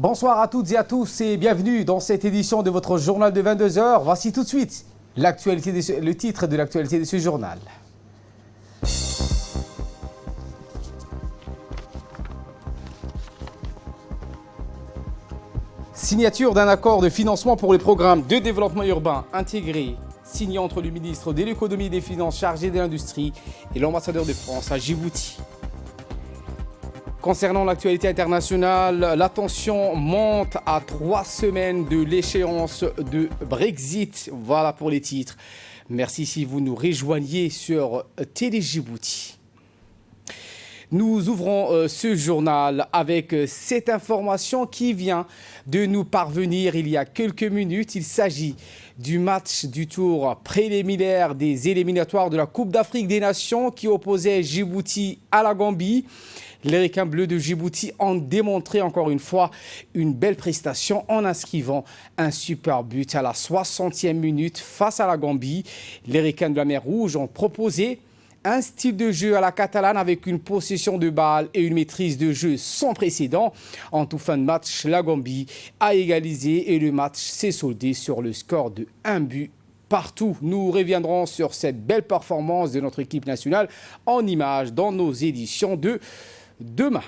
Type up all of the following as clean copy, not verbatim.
Bonsoir à toutes et à tous et bienvenue dans cette édition de votre journal de 22 heures. Voici tout de suite le titre de l'actualité de ce journal. Signature d'un accord de financement pour le programme de développement urbain intégré signé entre le ministre de l'économie et des finances chargé de l'industrie et l'ambassadeur de France à Djibouti. Concernant l'actualité internationale, la tension monte à 3 semaines de l'échéance de Brexit. Voilà pour les titres. Merci si vous nous rejoignez sur Télé Djibouti. Nous ouvrons ce journal avec cette information qui vient de nous parvenir il y a quelques minutes. Il s'agit du match du tour préliminaire des éliminatoires de la Coupe d'Afrique des Nations qui opposait Djibouti à la Gambie. Les Requins bleus de Djibouti ont démontré encore une fois une belle prestation en inscrivant un super but à la 60e minute face à la Gambie. Les Requins de la mer Rouge ont proposé un style de jeu à la catalane avec une possession de balle et une maîtrise de jeu sans précédent. En toute fin de match, la Gambie a égalisé et le match s'est soldé sur le score de 1 but partout. Nous reviendrons sur cette belle performance de notre équipe nationale en images dans nos éditions de demain.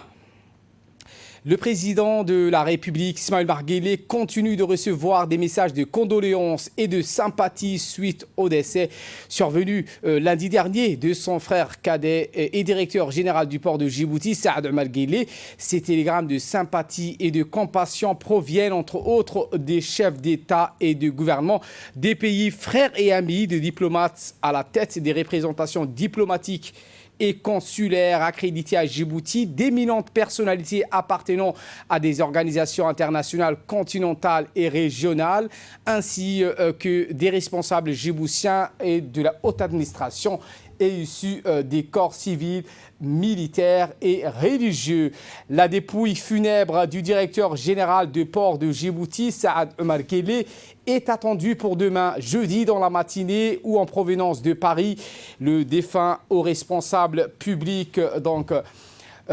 Le président de la République, Ismaël Omar Guelleh, continue de recevoir des messages de condoléances et de sympathie suite au décès survenu lundi dernier de son frère cadet et directeur général du port de Djibouti, Saad Omar Guelleh. Ces télégrammes de sympathie et de compassion proviennent entre autres des chefs d'État et de gouvernement des pays frères et amis, de diplomates à la tête des représentations diplomatiques et consulaires accrédités à Djibouti, d'éminentes personnalités appartenant à des organisations internationales continentales et régionales, ainsi que des responsables djiboutiens et de la haute administration et issus des corps civils, militaires et religieux. La dépouille funèbre du directeur général du port de Djibouti, Saad Omar Guelleh, est attendue pour demain, jeudi, dans la matinée ou en provenance de Paris. Le défunt au responsable public,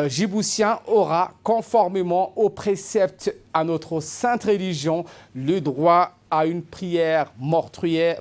djiboutien, aura, conformément aux préceptes à notre sainte religion, le droit à une prière mortuaire,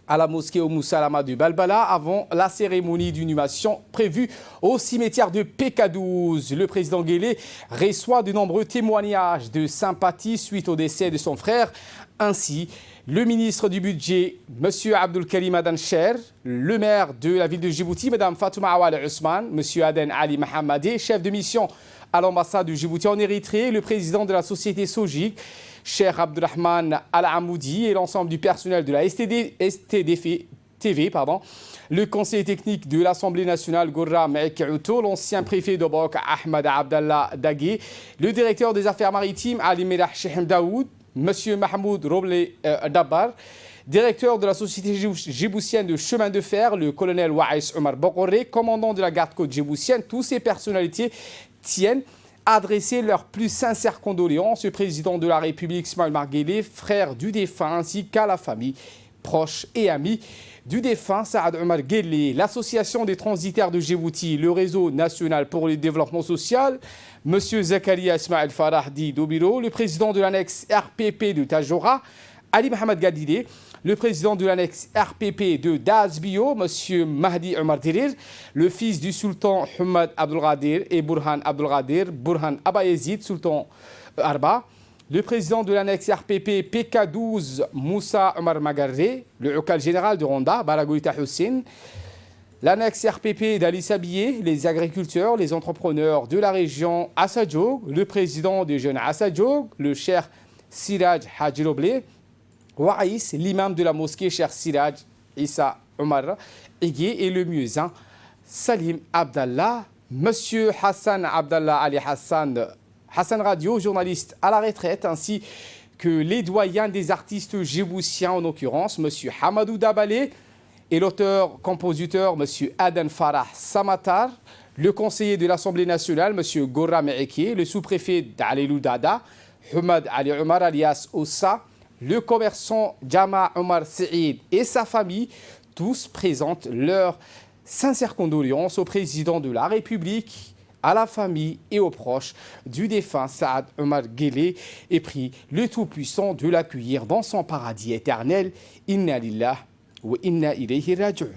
à la mosquée au Moussalama de Balbala avant la cérémonie d'inhumation prévue au cimetière de PK12. Le président Guelleh reçoit de nombreux témoignages de sympathie suite au décès de son frère. Ainsi, le ministre du budget, M. Abdul Karim Adan Cher, le maire de la ville de Djibouti, Mme Fatouma Awal Ousmane, M. Aden Ali Mahamadé, chef de mission à l'ambassade de Djibouti en Érythrée, le président de la société Sojik, Cheikh Abdurrahman Al-Amoudi et l'ensemble du personnel de la STDF TV, le conseiller technique de l'Assemblée nationale Gourra Mekouto, l'ancien préfet de Bok Ahmed Abdallah Dagé, le directeur des affaires maritimes Ali Melah Shehem Daoud, M. Mahmoud Roble Dabbar, directeur de la société djiboutienne de chemin de fer, le colonel Waïs Omar Bokoré, commandant de la garde-côte djiboutienne. Toutes ces personnalités tiennent adresser leurs plus sincères condoléances au président de la République, Ismaël Omar Guelleh, frère du défunt, ainsi qu'à la famille, proches et amis du défunt Saad Omar Guelleh. L'association des transitaires de Djibouti, le réseau national pour le développement social, M. Zakaria Ismaël Farahdi Dobiro, le président de l'annexe RPP de Tajora, Ali Mohamed Gadidé, le président de l'annexe RPP de Dazbio, M. Mahdi Omar Dirir, le fils du sultan Hamad Abdelgadir et Burhan Abdelgadir, Burhan Abayezid, sultan Arba, le président de l'annexe RPP PK12, Moussa Omar Magaré, le Hukal général de Ronda, Baragoïta Hussein, l'annexe RPP d'Ali Sabié, les agriculteurs, les entrepreneurs de la région Assadjog, le président des jeunes Assadjog, le cher Siraj Hajiroblé, Waïs, l'imam de la mosquée cher Siraj Issa Omar Ege et le muezzin Salim Abdallah, Monsieur Hassan Abdallah Ali Hassan Radio, journaliste à la retraite, ainsi que les doyens des artistes djiboutiens, en l'occurrence M. Hamadou Dabalé et l'auteur-compositeur M. Aden Farah Samatar, le conseiller de l'Assemblée nationale M. Gourra Meeke, le sous-préfet d'Alelou Dada, Hamad Ali Omar alias Oussa, le commerçant Jama Omar Saïd et sa famille, tous présentent leurs sincères condoléances au président de la République à la famille et aux proches du défunt Saad Omar Guelleh et prie le Tout-Puissant de l'accueillir dans son paradis éternel. Inna lillah wa inna ilayhi raji'un.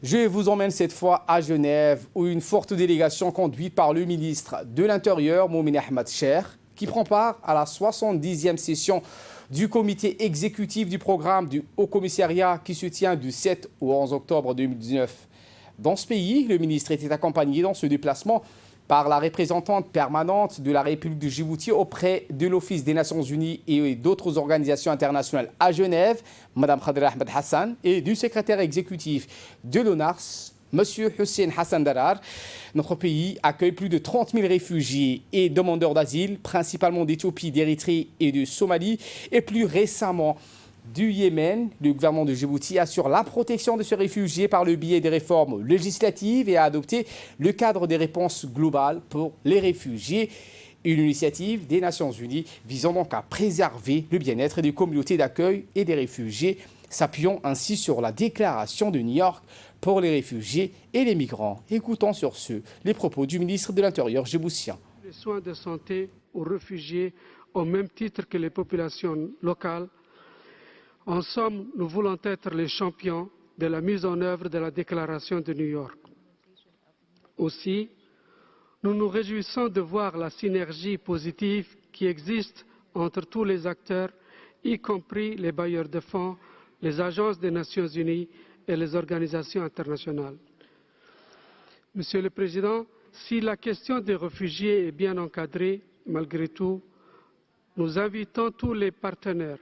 Je vous emmène cette fois à Genève, où une forte délégation conduite par le ministre de l'Intérieur, Momin Ahmed Cher, qui prend part à la 70e session du comité exécutif du programme du Haut Commissariat qui se tient du 7 au 11 octobre 2019. Dans ce pays, le ministre était accompagné dans ce déplacement par la représentante permanente de la République de Djibouti auprès de l'Office des Nations Unies et d'autres organisations internationales à Genève, Mme Khadra Ahmed Hassan, et du secrétaire exécutif de l'ONARS, M. Hussein Hassan Darar. Notre pays accueille plus de 30 000 réfugiés et demandeurs d'asile, principalement d'Éthiopie, d'Érythrée et de Somalie, et plus récemment du Yémen. Le gouvernement de Djibouti assure la protection de ces réfugiés par le biais des réformes législatives et a adopté le cadre des réponses globales pour les réfugiés. Une initiative des Nations Unies visant donc à préserver le bien-être des communautés d'accueil et des réfugiés, s'appuyant ainsi sur la déclaration de New York pour les réfugiés et les migrants. Écoutons sur ce les propos du ministre de l'Intérieur djiboutien. Les soins de santé aux réfugiés au même titre que les populations locales. En somme, nous voulons être les champions de la mise en œuvre de la déclaration de New York. Aussi, nous nous réjouissons de voir la synergie positive qui existe entre tous les acteurs, y compris les bailleurs de fonds, les agences des Nations Unies et les organisations internationales. Monsieur le Président, si la question des réfugiés est bien encadrée, malgré tout, nous invitons tous les partenaires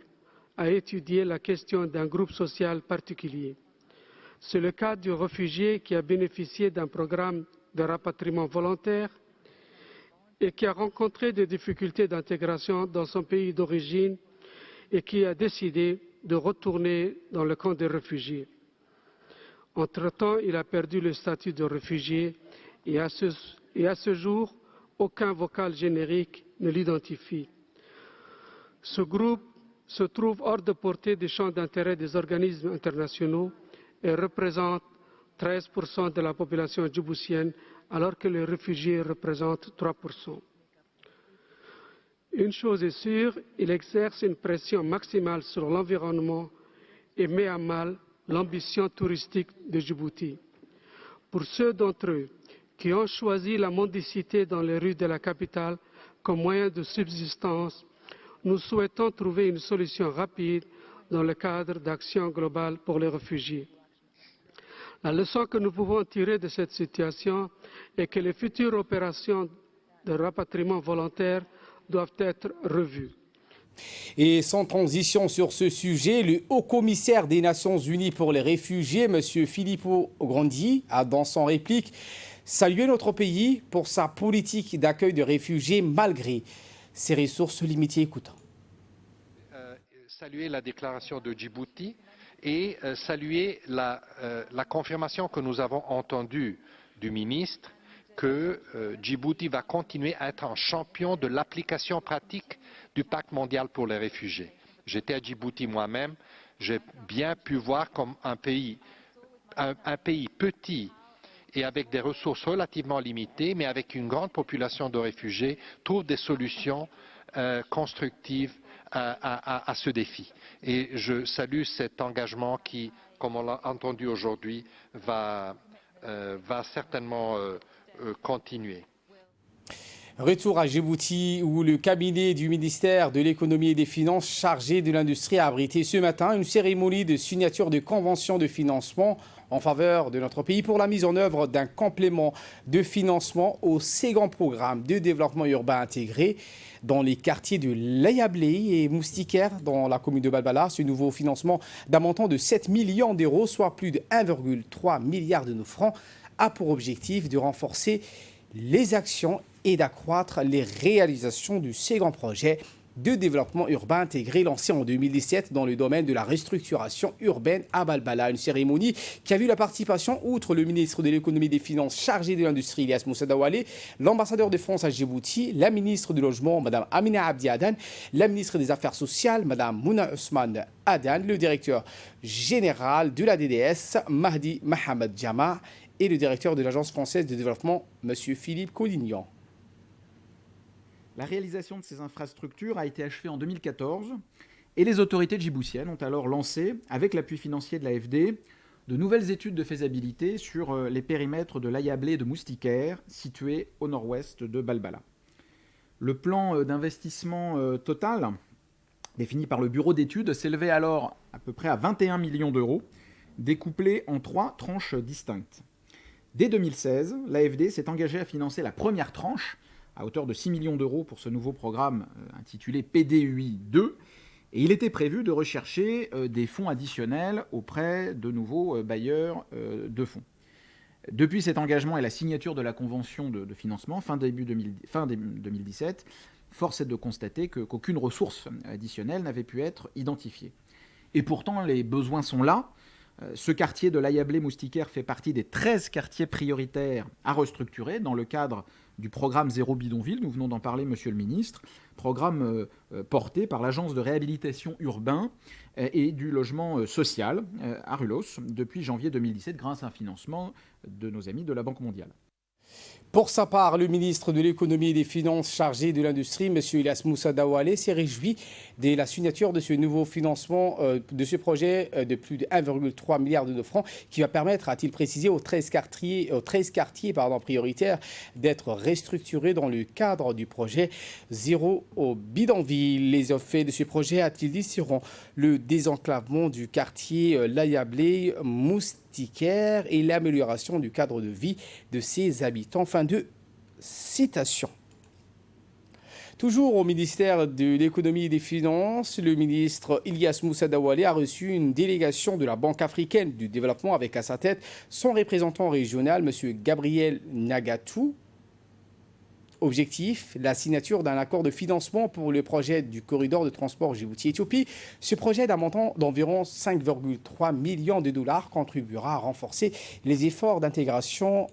à étudier la question d'un groupe social particulier. C'est le cas du réfugié qui a bénéficié d'un programme de rapatriement volontaire et qui a rencontré des difficultés d'intégration dans son pays d'origine et qui a décidé de retourner dans le camp des réfugiés. Entre-temps, il a perdu le statut de réfugié et à ce jour, aucun vocal générique ne l'identifie. Ce groupe se trouve hors de portée des champs d'intérêt des organismes internationaux et représente 13% de la population djiboutienne, alors que les réfugiés représentent 3%. Une chose est sûre, il exerce une pression maximale sur l'environnement et met à mal l'ambition touristique de Djibouti. Pour ceux d'entre eux qui ont choisi la mendicité dans les rues de la capitale comme moyen de subsistance, nous souhaitons trouver une solution rapide dans le cadre d'actions globales pour les réfugiés. La leçon que nous pouvons tirer de cette situation est que les futures opérations de rapatriement volontaire doivent être revues. Et sans transition sur ce sujet, le haut-commissaire des Nations Unies pour les réfugiés, M. Filippo Grandi, a dans son réplique salué notre pays pour sa politique d'accueil de réfugiés malgré ses ressources limitées. Écoutons. Saluer la déclaration de Djibouti et saluer la confirmation que nous avons entendue du ministre que Djibouti va continuer à être un champion de l'application pratique du pacte mondial pour les réfugiés. J'étais à Djibouti moi-même, j'ai bien pu voir comme un pays petit et avec des ressources relativement limitées, mais avec une grande population de réfugiés, trouve des solutions constructives à ce défi. Et je salue cet engagement qui, comme on l'a entendu aujourd'hui, va certainement continuer. Retour à Djibouti où le cabinet du ministère de l'économie et des finances chargé de l'industrie a abrité ce matin une cérémonie de signature de convention de financement en faveur de notre pays pour la mise en œuvre d'un complément de financement au second programme de développement urbain intégré dans les quartiers de Layablé et Moustiquaire dans la commune de Balbala. Ce nouveau financement d'un montant de 7 millions d'euros, soit plus de 1,3 milliard de nos francs, a pour objectif de renforcer les actions et d'accroître les réalisations du second projet de développement urbain intégré lancé en 2017 dans le domaine de la restructuration urbaine à Balbala. Une cérémonie qui a vu la participation, outre le ministre de l'économie et des finances chargé de l'industrie, Ilyas Moussa Dawale, l'ambassadeur de France à Djibouti, la ministre de logement, Mme Amina Abdi Adan, la ministre des Affaires sociales, Mme Mouna Ousmane Adan, le directeur général de la DDS, Mahdi Mohamed Jama, et le directeur de l'Agence française de développement, M. Philippe Collignan. La réalisation de ces infrastructures a été achevée en 2014 et les autorités djiboutiennes ont alors lancé, avec l'appui financier de l'AFD, de nouvelles études de faisabilité sur les périmètres de l'Ayablé et de Moustiquaire, situés au nord-ouest de Balbala. Le plan d'investissement total, défini par le bureau d'études, s'élevait alors à peu près à 21 millions d'euros, découplés en 3 tranches distinctes. Dès 2016, l'AFD s'est engagée à financer la première tranche, à hauteur de 6 millions d'euros pour ce nouveau programme intitulé PDUI 2, et il était prévu de rechercher des fonds additionnels auprès de nouveaux bailleurs de fonds. Depuis cet engagement et la signature de la convention de financement, fin 2017, force est de constater qu'aucune ressource additionnelle n'avait pu être identifiée. Et pourtant, les besoins sont là. Ce quartier de l'Ayablé-Moustiquaire fait partie des 13 quartiers prioritaires à restructurer dans le cadre du programme Zéro Bidonville, nous venons d'en parler, Monsieur le Ministre, programme porté par l'Agence de réhabilitation urbain et du logement social à Rulos depuis janvier 2017 grâce à un financement de nos amis de la Banque mondiale. Pour sa part, le ministre de l'économie et des finances chargé de l'industrie, M. Ilyas Moussa Daoualé, s'est réjoui de la signature de ce nouveau financement de ce projet de plus de 1,3 milliard de francs qui va permettre, a-t-il précisé, aux 13 quartiers prioritaires d'être restructurés dans le cadre du projet Zéro au bidonville. Les effets de ce projet, a-t-il dit, seront le désenclavement du quartier l'Ayablé-Moustiquaire et l'amélioration du cadre de vie de ses habitants. Fin de citation. Toujours au ministère de l'économie et des finances, le ministre Ilyas Moussa Daoualé a reçu une délégation de la Banque africaine du développement avec à sa tête son représentant régional, M. Gabriel Nagatou. Objectif, la signature d'un accord de financement pour le projet du corridor de transport Djibouti-Éthiopie. Ce projet d'un montant d'environ 5,3 millions de dollars contribuera à renforcer les efforts d'intégration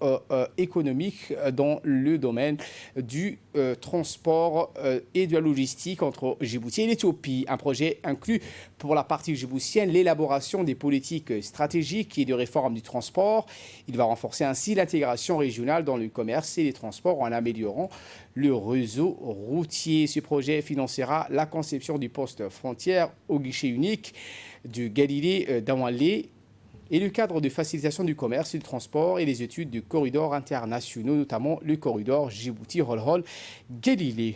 économique dans le domaine du transport et de la logistique entre Djibouti et l'Éthiopie. Un projet inclut pour la partie djiboutienne l'élaboration des politiques stratégiques et de réforme du transport. Il va renforcer ainsi l'intégration régionale dans le commerce et les transports en améliorant le réseau routier. Ce projet financera la conception du poste frontière au guichet unique du Galilée d'Aoualé et le cadre de facilitation du commerce et du transport et les études de corridors internationaux, notamment le corridor Djibouti-Holhol-Galilée.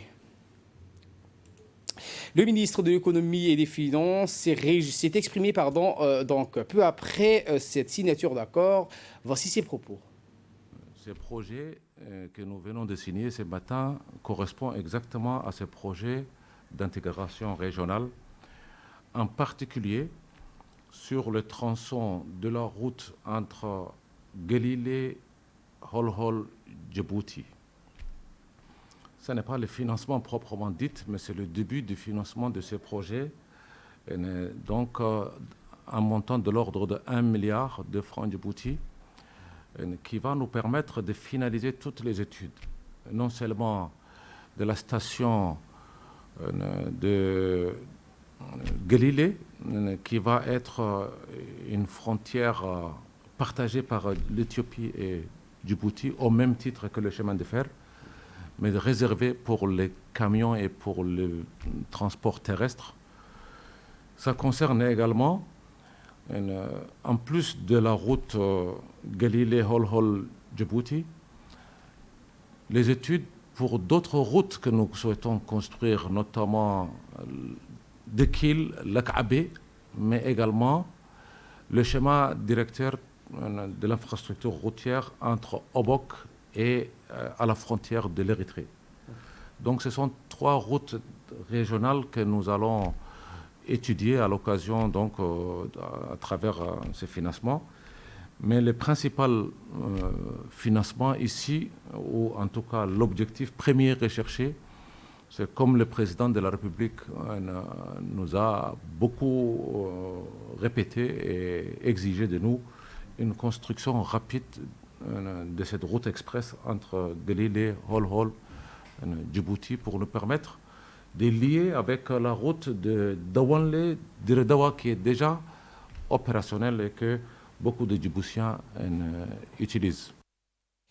Le ministre de l'économie et des finances s'est exprimé donc peu après cette signature d'accord. Voici ses propos. Ce projet que nous venons de signer ce matin correspond exactement à ce projet d'intégration régionale, en particulier sur le tronçon de la route entre Galilée, Holhol, Djibouti. Ce n'est pas le financement proprement dit, mais c'est le début du financement de ce projet. Donc, un montant de l'ordre de 1 milliard de francs Djibouti, qui va nous permettre de finaliser toutes les études, non seulement de la station de Galilée, qui va être une frontière partagée par l'Éthiopie et Djibouti, au même titre que le chemin de fer, mais réservée pour les camions et pour le transport terrestre. Ça concerne également, en plus de la route Galilée-Holhol-Djibouti, les études pour d'autres routes que nous souhaitons construire, notamment Dekil, Lakabé, mais également le schéma directeur de l'infrastructure routière entre Obok et à la frontière de l'Érythrée. Donc ce sont 3 routes régionales que nous allons étudier à l'occasion, donc à travers ces financements. Mais le principal financement ici, ou en tout cas l'objectif premier recherché, c'est comme le président de la République nous a beaucoup répété et exigé de nous une construction rapide de cette route express entre Galilée, Holhol, Djibouti pour nous permettre de lier avec la route de Dawanlé, d'Iredawa qui est déjà opérationnelle et que beaucoup de Djiboutiens utilisent.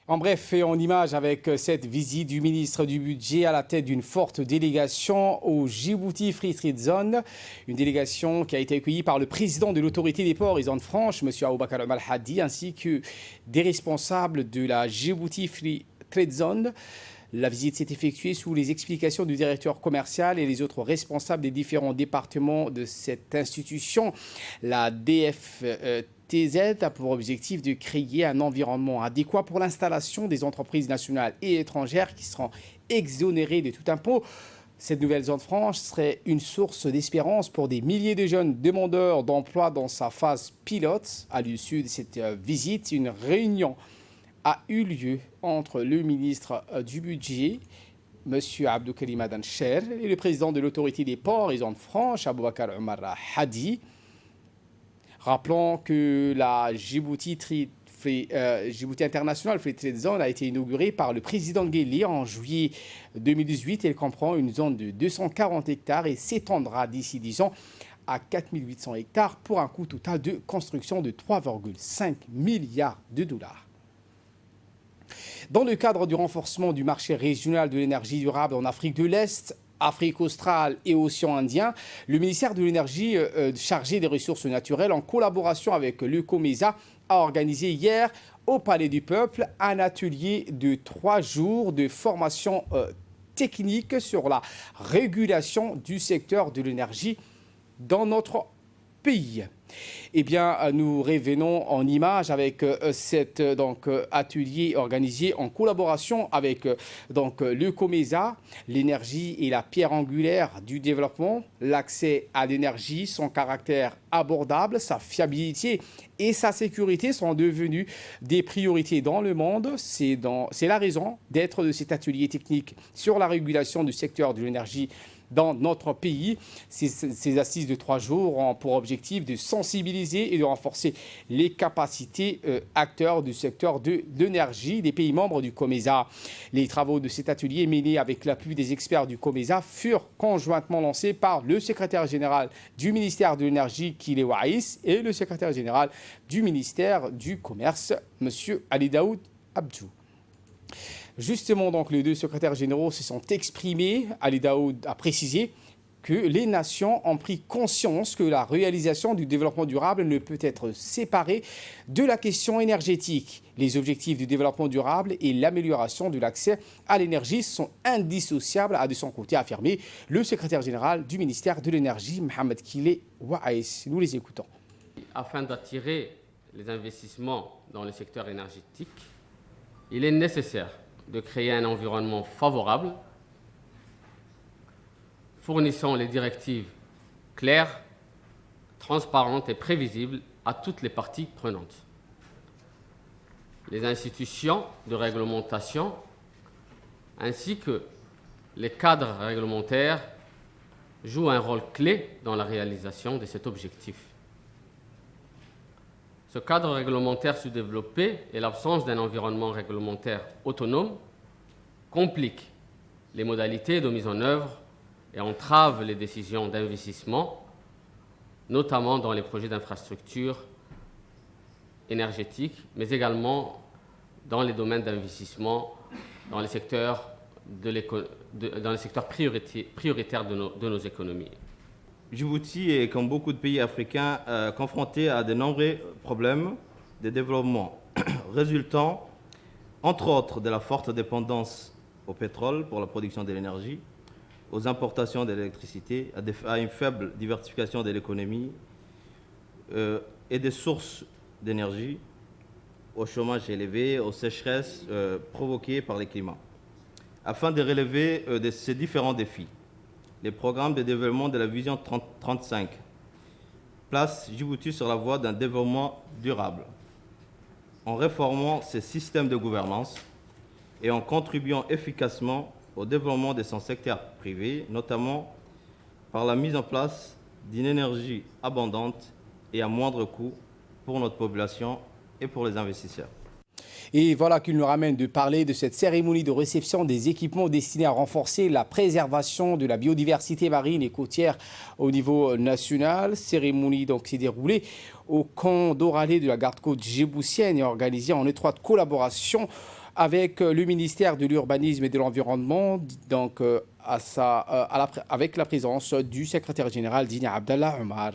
En bref, et en image avec cette visite du ministre du Budget à la tête d'une forte délégation au Djibouti Free Trade Zone, une délégation qui a été accueillie par le président de l'autorité des ports et zones franches, M. Aboubakar Al-Hadi, ainsi que des responsables de la Djibouti Free Trade Zone. La visite s'est effectuée sous les explications du directeur commercial et les autres responsables des différents départements de cette institution. La DFTZ a pour objectif de créer un environnement adéquat pour l'installation des entreprises nationales et étrangères qui seront exonérées de tout impôt. Cette nouvelle zone franche serait une source d'espérance pour des milliers de jeunes demandeurs d'emploi dans sa phase pilote. À l'issue de cette visite, une réunion a eu lieu entre le ministre du Budget, M. Abdou Karim Adan Cher, et le président de l'autorité des ports et zones franches, Aboubakar Omar Hadi. Rappelons que la Djibouti International Free Trade Zone a été inaugurée par le président Guéli en juillet 2018. Elle comprend une zone de 240 hectares et s'étendra d'ici 10 ans à 4800 hectares pour un coût total de construction de 3,5 milliards de dollars. Dans le cadre du renforcement du marché régional de l'énergie durable en Afrique de l'Est, Afrique australe et Océan Indien, le ministère de l'Énergie chargé des ressources naturelles, en collaboration avec le COMESA, a organisé hier au Palais du Peuple un atelier de 3 jours de formation technique sur la régulation du secteur de l'énergie dans notre pays. Eh bien, nous revenons en image avec cet atelier organisé en collaboration avec le COMESA. L'énergie est la pierre angulaire du développement. L'accès à l'énergie, son caractère abordable, sa fiabilité et sa sécurité sont devenus des priorités dans le monde. C'est la raison d'être de cet atelier technique sur la régulation du secteur de l'énergie dans notre pays. Ces assises de 3 jours ont pour objectif de sensibiliser et de renforcer les capacités acteurs du secteur de l'énergie des pays membres du COMESA. Les travaux de cet atelier menés avec l'appui des experts du COMESA furent conjointement lancés par le secrétaire général du ministère de l'énergie, Kile Waïs, et le secrétaire général du ministère du Commerce, M. Ali Daoud Abdou. Justement, donc, les deux secrétaires généraux se sont exprimés. Ali Daoud a précisé que les nations ont pris conscience que la réalisation du développement durable ne peut être séparée de la question énergétique. Les objectifs du développement durable et l'amélioration de l'accès à l'énergie sont indissociables, a de son côté affirmé le secrétaire général du ministère de l'énergie, Mohamed Kile Waïs. Nous les écoutons. Afin d'attirer les investissements dans le secteur énergétique, il est nécessaire de créer un environnement favorable, fournissant les directives claires, transparentes et prévisibles à toutes les parties prenantes. Les institutions de réglementation ainsi que les cadres réglementaires jouent un rôle clé dans la réalisation de cet objectif. Ce cadre réglementaire sous-développé et l'absence d'un environnement réglementaire autonome compliquent les modalités de mise en œuvre et entravent les décisions d'investissement, notamment dans les projets d'infrastructures énergétiques, mais également dans les domaines d'investissement dans les secteurs, prioritaires de nos économies. Djibouti est, comme beaucoup de pays africains, confronté à de nombreux problèmes de développement résultant, entre autres, de la forte dépendance au pétrole pour la production de l'énergie, aux importations d'électricité, à une faible diversification de l'économie et des sources d'énergie, au chômage élevé, aux sécheresses provoquées par les climats. Afin de relever ces différents défis, les programmes de développement de la Vision 35 placent Djibouti sur la voie d'un développement durable, en réformant ses systèmes de gouvernance et en contribuant efficacement au développement de son secteur privé, notamment par la mise en place d'une énergie abondante et à moindre coût pour notre population et pour les investisseurs. Et voilà qu'il nous ramène de parler de cette cérémonie de réception des équipements destinés à renforcer la préservation de la biodiversité marine et côtière au niveau national. Cérémonie donc qui s'est déroulée au camp d'Oralé de la garde-côte djiboutienne et organisée en étroite collaboration avec le ministère de l'Urbanisme et de l'Environnement, donc avec la présence du secrétaire général Dina Abdallah Omar.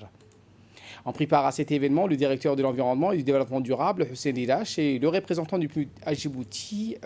En pris part à cet événement, le directeur de l'environnement et du développement durable, Hussein Ilache, et le représentant du PNUD à Djibouti,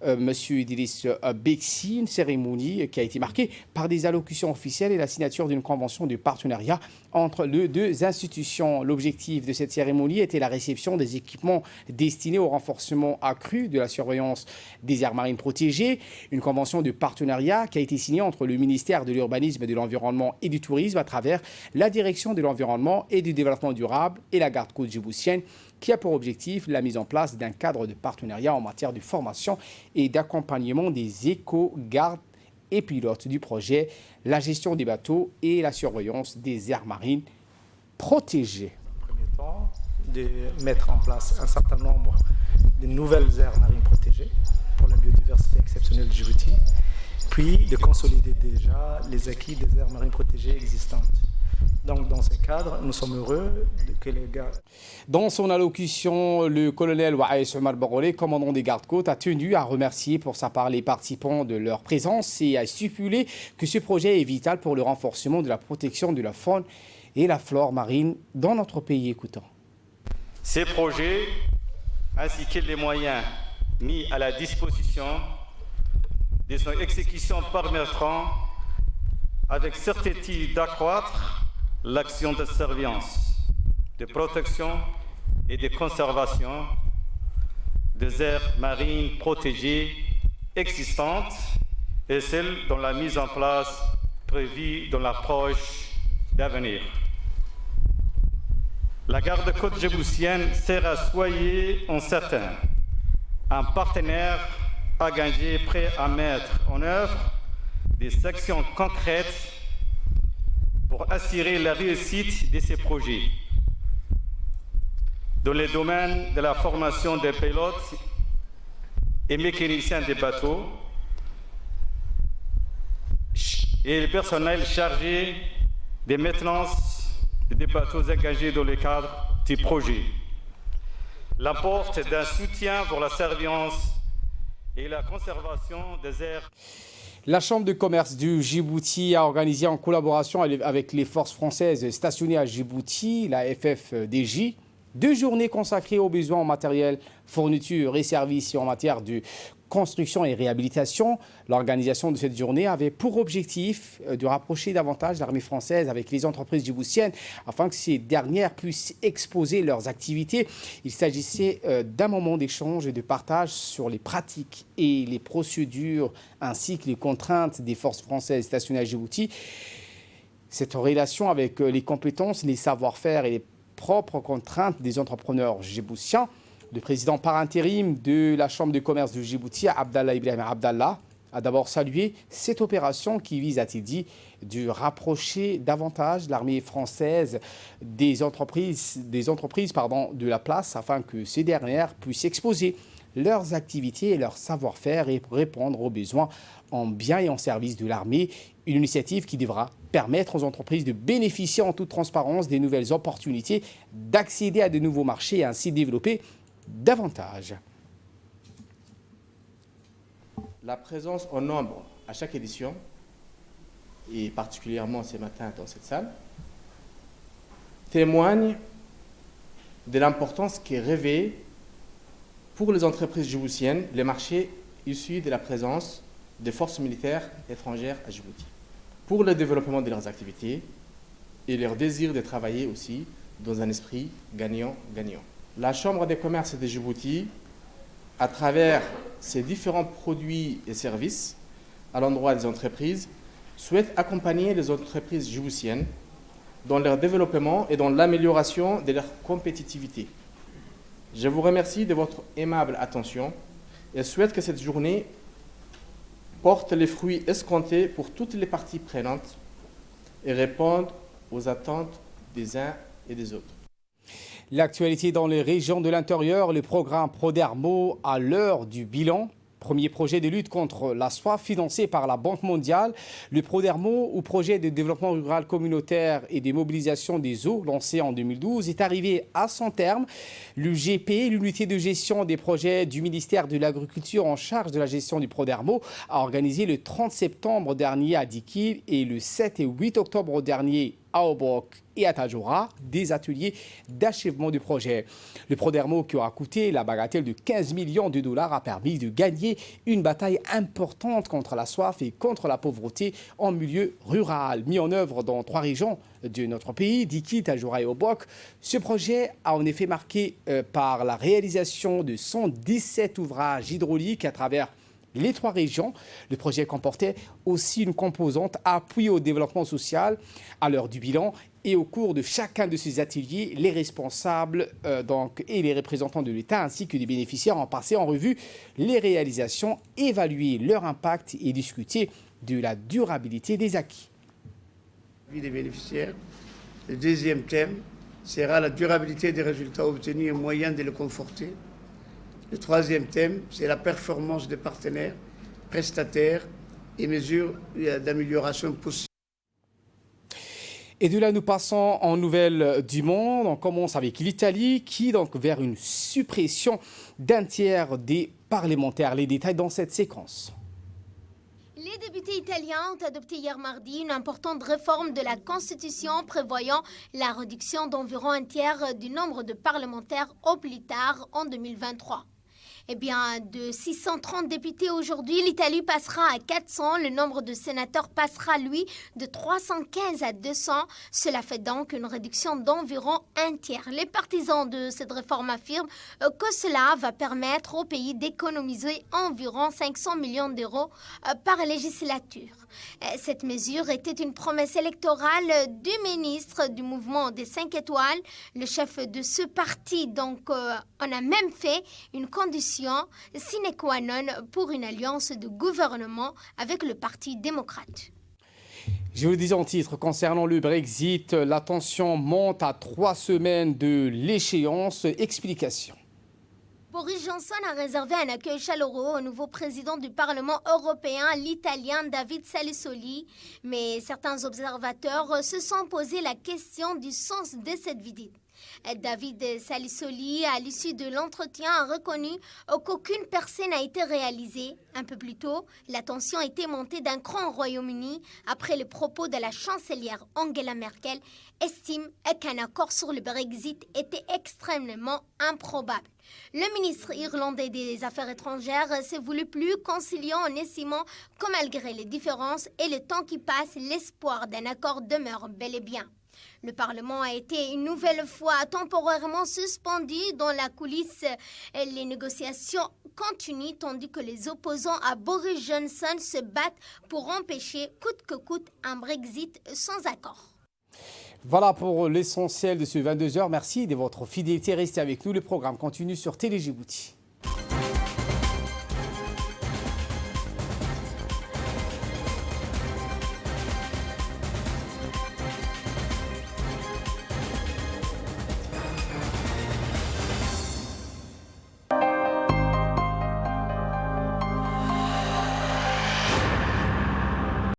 M. Idriss Beksi, une cérémonie qui a été marquée par des allocutions officielles et la signature d'une convention de partenariat entre les deux institutions. L'objectif de cette cérémonie était la réception des équipements destinés au renforcement accru de la surveillance des aires marines protégées, une convention de partenariat qui a été signée entre le ministère de l'Urbanisme, de l'Environnement et du Tourisme à travers la direction de l'environnement et du développement durable et la garde-côte djiboutienne, qui a pour objectif la mise en place d'un cadre de partenariat en matière de formation et d'accompagnement des éco-gardes et pilotes du projet, la gestion des bateaux et la surveillance des aires marines protégées. Dans le premier temps, de mettre en place un certain nombre de nouvelles aires marines protégées pour la biodiversité exceptionnelle de Djibouti, puis de consolider déjà les acquis des aires marines protégées existantes. Donc, dans ce cadre, nous sommes heureux que les gars... Dans son allocution, le colonel Waïs Omar Borolé, commandant des gardes-côtes, a tenu à remercier pour sa part les participants de leur présence et a stipulé que ce projet est vital pour le renforcement de la protection de la faune et la flore marine dans notre pays. Écoutons. Ces projets, ainsi que les moyens mis à la disposition de son exécution permettront avec certitude d'accroître l'action de surveillance, de protection et de conservation des aires marines protégées existantes et celles dont la mise en place prévue dans l'approche d'avenir. La garde-côte djiboutienne sera, soyez en certain, un partenaire engagé prêt à mettre en œuvre des actions concrètes pour assurer la réussite de ces projets dans les domaines de la formation des pilotes et mécaniciens des bateaux et le personnel chargé de maintenance des bateaux engagés dans le cadre du projet. L'apport d'un soutien pour la surveillance et la conservation des aires. La Chambre de commerce du Djibouti a organisé en collaboration avec les forces françaises stationnées à Djibouti, la FFDJ, 2 journées consacrées aux besoins en matériel, fourniture et services et en matière de construction et réhabilitation. L'organisation de cette journée avait pour objectif de rapprocher davantage l'armée française avec les entreprises djiboutiennes afin que ces dernières puissent exposer leurs activités. Il s'agissait d'un moment d'échange et de partage sur les pratiques et les procédures ainsi que les contraintes des forces françaises stationnées à Djibouti. Cette relation avec les compétences, les savoir-faire et les propres contraintes des entrepreneurs djiboutiens. Le président par intérim de la Chambre de commerce du Djibouti, Abdallah Ibrahim Abdallah, a d'abord salué cette opération qui vise, a-t-il dit, de rapprocher davantage l'armée française des entreprises de la place afin que ces dernières puissent exposer leurs activités et leur savoir-faire et répondre aux besoins en biens et en services de l'armée. Une initiative qui devra permettre aux entreprises de bénéficier en toute transparence des nouvelles opportunités, d'accéder à de nouveaux marchés et ainsi développer davantage. La présence en nombre à chaque édition, et particulièrement ce matin dans cette salle, témoigne de l'importance qui est rêvée pour les entreprises djiboutiennes, les marchés issus de la présence des forces militaires étrangères à Djibouti, pour le développement de leurs activités et leur désir de travailler aussi dans un esprit gagnant-gagnant. La Chambre des commerces de Djibouti, à travers ses différents produits et services à l'endroit des entreprises, souhaite accompagner les entreprises djiboutiennes dans leur développement et dans l'amélioration de leur compétitivité. Je vous remercie de votre aimable attention et souhaite que cette journée porte les fruits escomptés pour toutes les parties prenantes et réponde aux attentes des uns et des autres. L'actualité dans les régions de l'intérieur, le programme Prodermo à l'heure du bilan. Premier projet de lutte contre la soif financé par la Banque mondiale. Le Prodermo, ou projet de développement rural communautaire et de mobilisation des eaux, lancé en 2012, est arrivé à son terme. L'UGP, l'unité de gestion des projets du ministère de l'Agriculture en charge de la gestion du Prodermo, a organisé le 30 septembre dernier à Dikil et le 7 et 8 octobre dernier à Obok et à Tadjoura, des ateliers d'achèvement du projet. Le Prodermo, qui aura coûté la bagatelle de 15 millions de dollars, a permis de gagner une bataille importante contre la soif et contre la pauvreté en milieu rural. Mis en œuvre dans 3 régions de notre pays, Dikil, Tadjoura et Obok, ce projet a en effet marqué par la réalisation de 117 ouvrages hydrauliques à travers les 3 régions. Le projet comportait aussi une composante appui au développement social. À l'heure du bilan et au cours de chacun de ces ateliers, les responsables et les représentants de l'État ainsi que des bénéficiaires ont passé en revue les réalisations, évalué leur impact et discuté de la durabilité des acquis. Des bénéficiaires. Le deuxième thème sera la durabilité des résultats obtenus et moyen de les conforter. Le troisième thème, c'est la performance des partenaires, prestataires et mesures d'amélioration possibles. Et de là, nous passons en nouvelles du monde. On commence avec l'Italie qui, donc, vers une suppression d'un tiers des parlementaires. Les détails dans cette séquence. Les députés italiens ont adopté hier mardi une importante réforme de la Constitution prévoyant la réduction d'environ un tiers du nombre de parlementaires au plus tard en 2023. Eh bien, de 630 députés aujourd'hui, l'Italie passera à 400. Le nombre de sénateurs passera, lui, de 315 à 200. Cela fait donc une réduction d'environ un tiers. Les partisans de cette réforme affirment que cela va permettre au pays d'économiser environ 500 millions d'euros par législature. Cette mesure était une promesse électorale du ministre du mouvement des 5 étoiles. Le chef de ce parti, donc, en a même fait une condition sine qua non pour une alliance de gouvernement avec le Parti démocrate. Je vous le disais en titre, concernant le Brexit, la tension monte à 3 semaines de l'échéance. Explication. Boris Johnson a réservé un accueil chaleureux au nouveau président du Parlement européen, l'Italien David Sassoli. Mais certains observateurs se sont posé la question du sens de cette visite. David Sassoli, à l'issue de l'entretien, a reconnu qu'aucune percée n'a été réalisée. Un peu plus tôt, la tension était montée d'un cran au Royaume-Uni après les propos de la chancelière Angela Merkel, estime qu'un accord sur le Brexit était extrêmement improbable. Le ministre irlandais des Affaires étrangères s'est voulu plus conciliant en estimant que malgré les différences et le temps qui passe, l'espoir d'un accord demeure bel et bien. Le Parlement a été une nouvelle fois temporairement suspendu. Dans la coulisse, les négociations continuent tandis que les opposants à Boris Johnson se battent pour empêcher coûte que coûte un Brexit sans accord. Voilà pour l'essentiel de ce 22h. Merci de votre fidélité. Restez avec nous. Le programme continue sur Télé Djibouti.